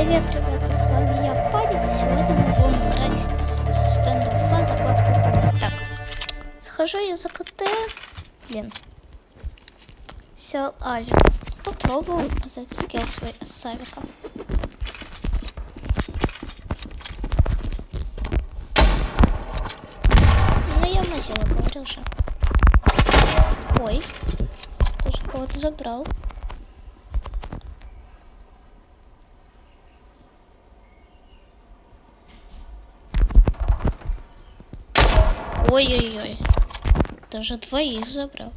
Привет, ребята, с вами я, Падик, и сегодня мы будем играть в Standoff 2 закладку. Так, схожу я за КТ, взял авик, попробую показать скилл свой с авика. Ну я мазила, говорил же. Ой, тоже кого-то забрал. Ой-ой-ой, даже двоих забрал.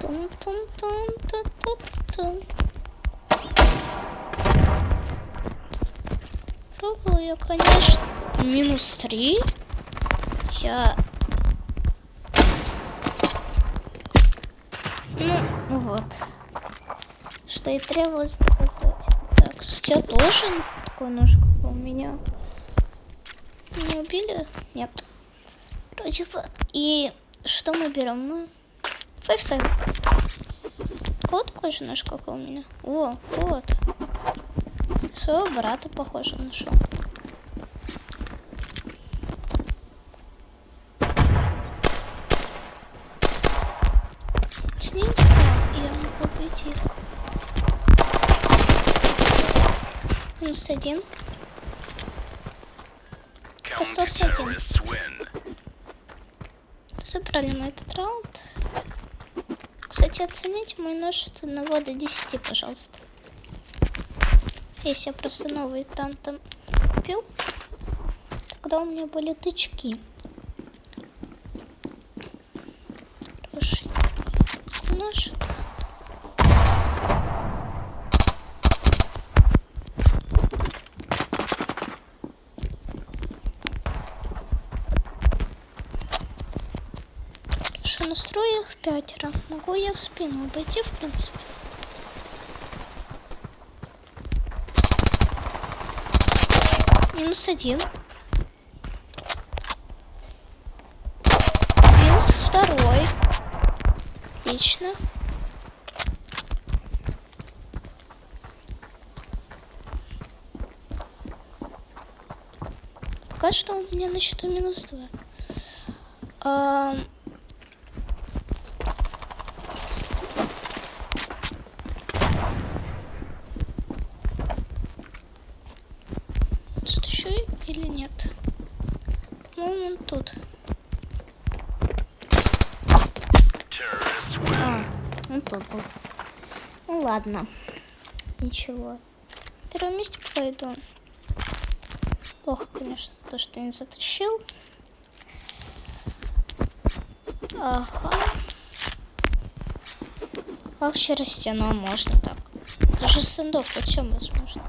Тун-тун-тун-тун-тун-тун. Пробовал я, конечно, -3. Ну, вот. Что и требовалось доказать. Так, судья тоже такой нож, как у меня. Не убили? Нет. Вроде бы. И что мы берем? Мы фейфсайд. Вот такой же нож, как у меня. О, вот. Своего брата, похоже, нашел. Тяните, я могу пойти. -1. Остался один. Забрали мы этот раунд. Кстати, оцените мой нож от 1 до 10, пожалуйста. Если я просто новый тантом купил, тогда у меня были тычки. Хороший нож. Что, настрою их 5. Могу я в спину обойти, в принципе. -1. -2. Отлично. Пока что у меня на счету -2. Стащу или нет? По-моему, он тут. Он тут был. Ну ладно. Ничего. На первом месте пойду. Плохо, конечно, то, что я не затащил. Ага. Вообще растяну можно так. Даже стендов тут все возможно.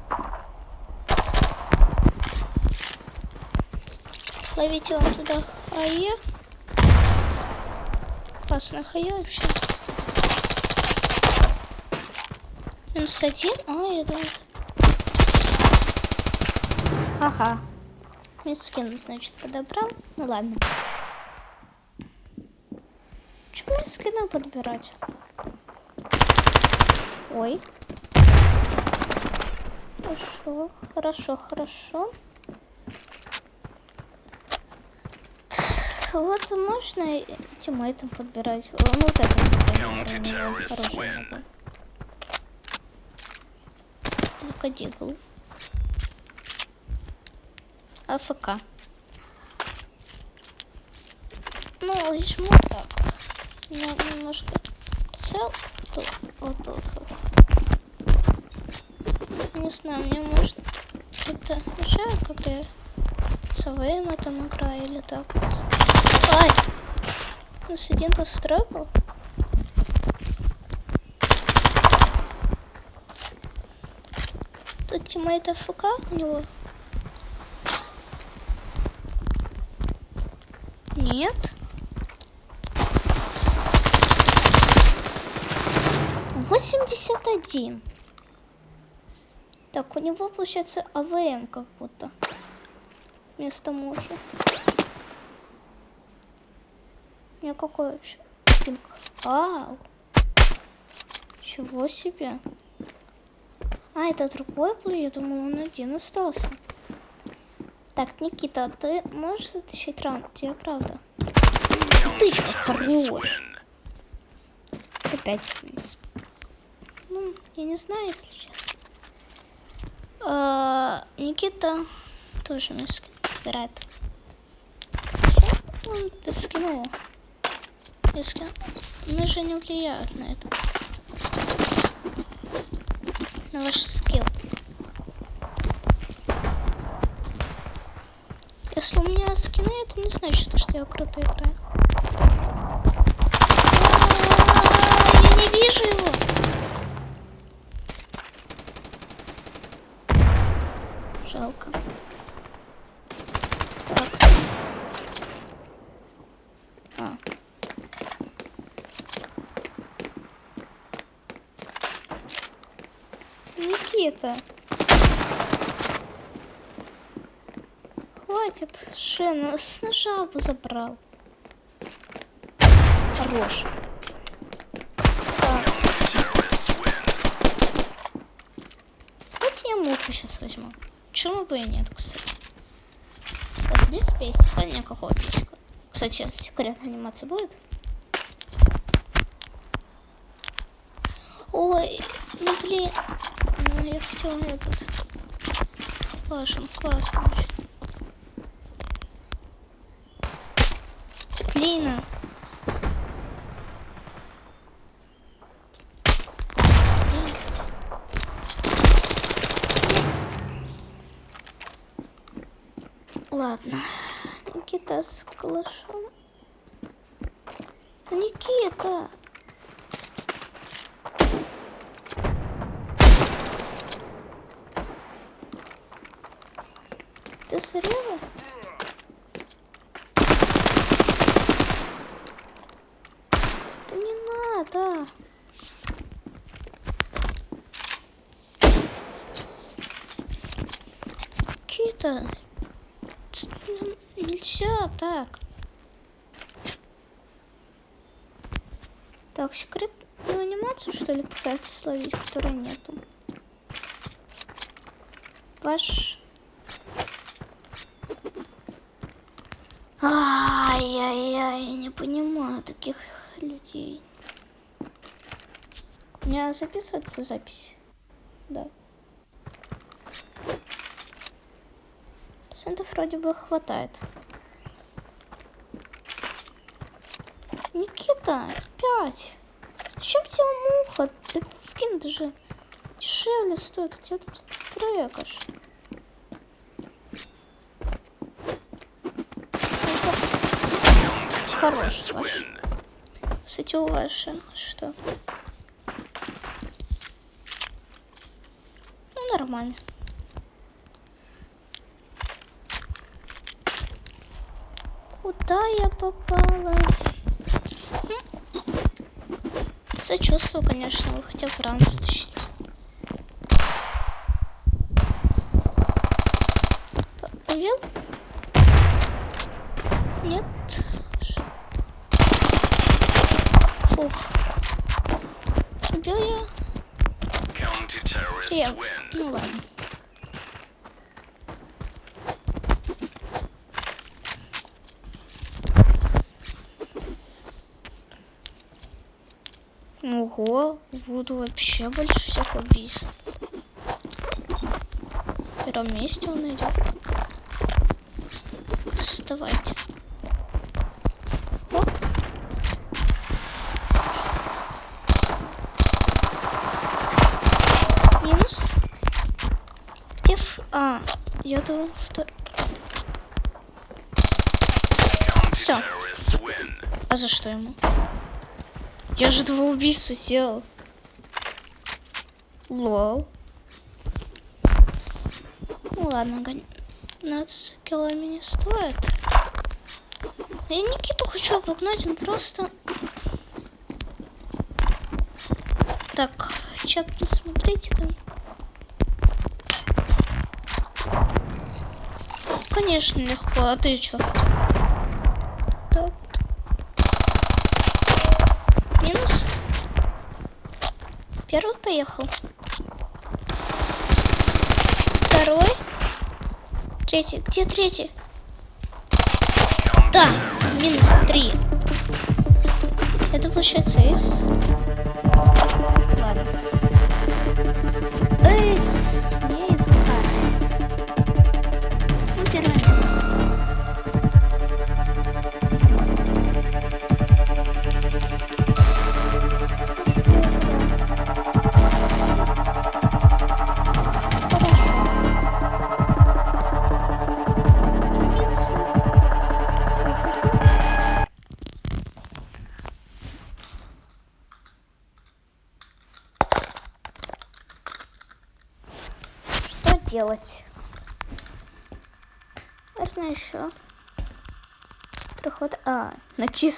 Ловите вам туда хае. Классная хая вообще. -1. Я думаю. Ага. Скин, значит, подобрал. Ну ладно. Чего мне скина подбирать? Ой. Хорошо, хорошо, хорошо. Вот можно тиммейтом подбирать. Ну вот это хороший. Только дигл. АФК. Ну, возьму так. Немножко цел. Тут, вот тут. Не знаю, мне может это мешает, когда я с АВМ там играю или так вот. Ай! -1 тут второй был. Тут тиммейт АФК у него. Нет. 81. Так, у него получается АВМ как будто. Вместо мухи. У меня какой вообще? пинг. Вау. Чего себе. А, это другой плей? Я думала, он один остался. Так, Никита, ты можешь затащить раунд? Тебе правда? Тычка, хорош. Опять мисс. Ну, я не знаю, если честно. Никита тоже мисс играет. Он скинул. Мы же не влияют на это. На ваш скилл. Если у меня скины, это не значит, что я круто играю. Я не вижу его. Жалко. Так. Никита. Хватит, Шена, с ножа бы забрал. Хорош. Так. Давайте я муху сейчас возьму. Почему бы и нет, кстати. Вот без песика, никакого песика. Кстати, секретная анимация будет? Ой, ну блин. Ну, я хотела этот. Классно, классно. Блин. Ладно. Никита с калашом. Никита. Ты серьезно? Да не надо. Никита. Нельзя так. Так, секретную анимацию, что ли, пытается словить, которой нету. Ваш... Ай-яй-яй, я не понимаю таких людей. У меня записывается запись? Да. Центов вроде бы хватает. Никита, 5. Зачем тебе муха? Этот скин даже дешевле стоит. Где ты трекаешь? Хорош ваш. Кстати, у ваша что? Ну, нормально. Куда я попала? Сочувствую, конечно, вы хотя бы рано стащили. Убил? Нет. Фух. Убил я? Нет. Ну ладно. Ого, буду вообще больше всех убийств. В первом месте он идет. Вставайте. Оп. Минус. Где я думал, что... Все. А за что ему? Я же 2 убийства сделал. Лол. Ну ладно, 15 километров не стоит. Я Никиту хочу обогнать, он просто... Так, чат посмотрите там. Конечно, легко, а ты чё хотел? Так. Первый поехал. Второй. Третий. Где третий? Да, минус 3. Это получается из... Ладно. Из... Не из скорость. Ну, первое место. Делать. Наверное, еще. Проход. На часы.